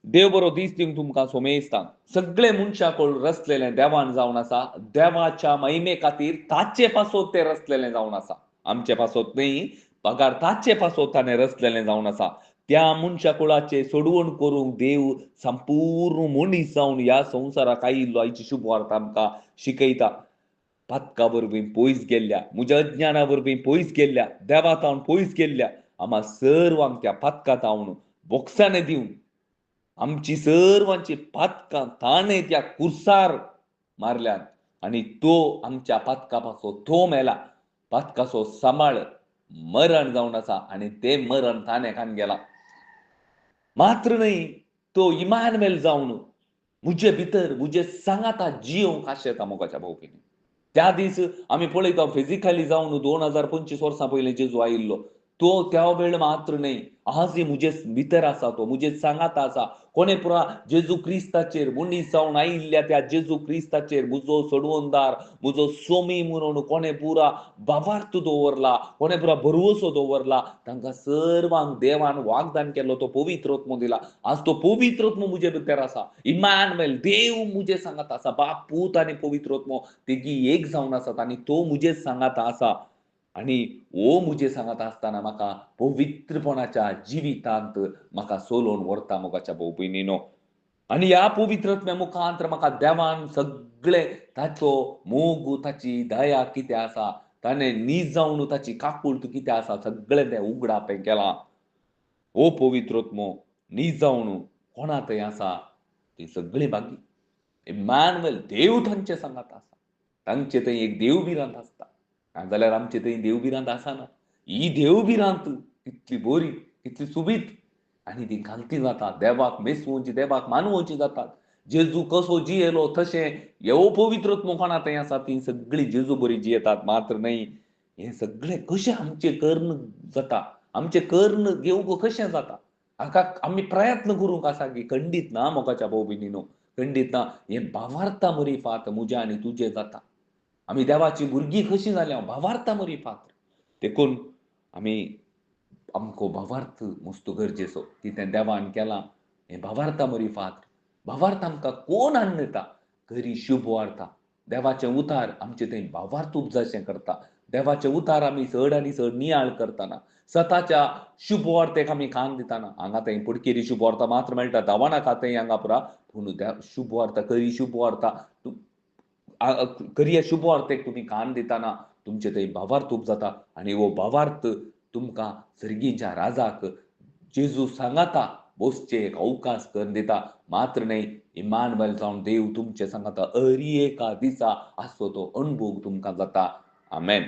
देव बरो दीस दिवंक तुमकां सोमेस्तां सगळे मनशाकोळ रचलेलें देवान जावन आसा. देवाच्या महिमे खातीर ताचे पासत ते रचलेलें जावन आसा. आमचे पासत न्ही, पगार ताचे पासत ताणें रचलेलें जावन आसा. त्या मनशा कुळाचे सोडवण करूंक देव संपूर्ण मनीस जावन ह्या संवसाराक आयिल्लो आयची शुभ वार्ता आमकां शिकयता. पातका वरवीं पयस गेल्ल्या, म्हज्या अज्ञाना वरवीं पयस गेल्ल्या, देवा तावन पयस गेल्ल्या आम्हा सर्वांक त्या पातका तावन बोगसाणें दिवन आमची सर्वांची पातकां ताणें त्या कुर्सार मारल्यात आणि तो आमच्या पातकापासो तो मेला. पातकाचो सांबाळ मरण जावन आसा आणि ते मरण ताणें खावन गेला. मात्र न्ही, तो इमानुएल जावन म्हजे भितर म्हजे सांगाता जियोंक आशेता मोगाच्या भाऊ भयणी. त्या दीस आमी पळयता फिजिकली जावन 2025 वर्सां पयलीं जेजू आयिल्लो. तो त्या वेळ मात्र न्ही, आजय म्हजे भितर आसा तो, म्हजे सांगाता आसा. कोणे पुरा जेजू क्रिस्ताचेर मनीस जावन आयिल्ल्या त्या जेजू क्रिस्ताचेर म्हजो सोडवणदार, म्हजो स्वामी म्हणून कोणे पुरा बाबार्थ दवरला, कोणे पुरा भरवोसो दवरला, तांकां सर्वांक देवान वागदान केलो तो पवित्र आत्मो दिला. आज तो पवित्र आत्मो म्हजे भितर आसा. इम्मानुएल देव म्हजे सांगाता आसा. बाप, पूत आनी पवित्र आत्मो तिगी एक जावन आसात आनी तो म्हजेच सांगाता आसा. आणि हो म्हजे सांगाता आसतना म्हाका पवित्रपणाच्या जिवितांत म्हाका सोलोवन व्हरता मोगाच्या भाऊ भयणीनो. आणि ह्या पवित्रत्म्या मुखांतर म्हाका देवान सगळे ताचो मोग, ताची दया कितें आसा, ताणें नीज जावन ताची काकूळट कितें आसा सगळें तें उगडाप हें केलां. ओ पवित्र आत्मो नीज जावन कोणा थंय आसा ती सगळीं भागी. इम्मानुएल देव तांचे सांगाता आसा. तांचे थंय एक देवभिरांत आसता. नाजाल्यार आमचे थंय देवभिरांत आसाना. ही देवभिरांत कितली बरी, कितली सुबीत आनी ती घालती जाता. देवाक मेसवोवची, देवाक मानवोवची जातात. जेजू कसो जियेलो तशें ह्यो पवित्र आत्मो कोणा थंय आसा ती सगळीं जेजू बरी जियेतात. मात्र न्ही, हें सगळें कशें आमचें कर्ण जाता, आमचें कर्ण घेवंक कशें जाता? हाका आमी प्रयत्न करूंक आसा की खंडीत ना मोगाच्या भाऊ भयणीनो, खंडीत ना. हें भावार्था मरिफात म्हजें आनी तुजें जाता. आमी देवाची भुरगीं कशीं जाल्या भावार्था मरिफात. देखून आमी आमको भावार्थ मस्तो गरजेचो. कितें देवान केलां हें भावार्था मरिफात. भावार्थ आमकां कोण हाडून दिता? खरी शुभ वार्ता. देवाचें उतार आमचे थंय भावार्थ उपजायचें करता. देवाचें उतार आमी चड आनी चड नियाळ करतना, सताच्या शुभ वार्तेक आमी कान दिताना, हांगा थंय पुडकेरी शुभ वार्ता मात्र मेळटा, दावाना खातें हांगा पुरा, पूण शुभ वार्ता, खरी शुभ वार्ता खरी ह्या शुभ वार्तेक तुमी कान दिताना तुमचे थंय भावार्थ उपजाता आनी हो भावार्थ तुमकां सर्गीच्या राजाक जेजू सांगाता बसचे एक अवकाश करून दिता. मात्र न्ही, इम्मानुएल जावन देव तुमचे सांगाता हर एका दिसा आसो तो अणभव तुमकां जाता. आमेन.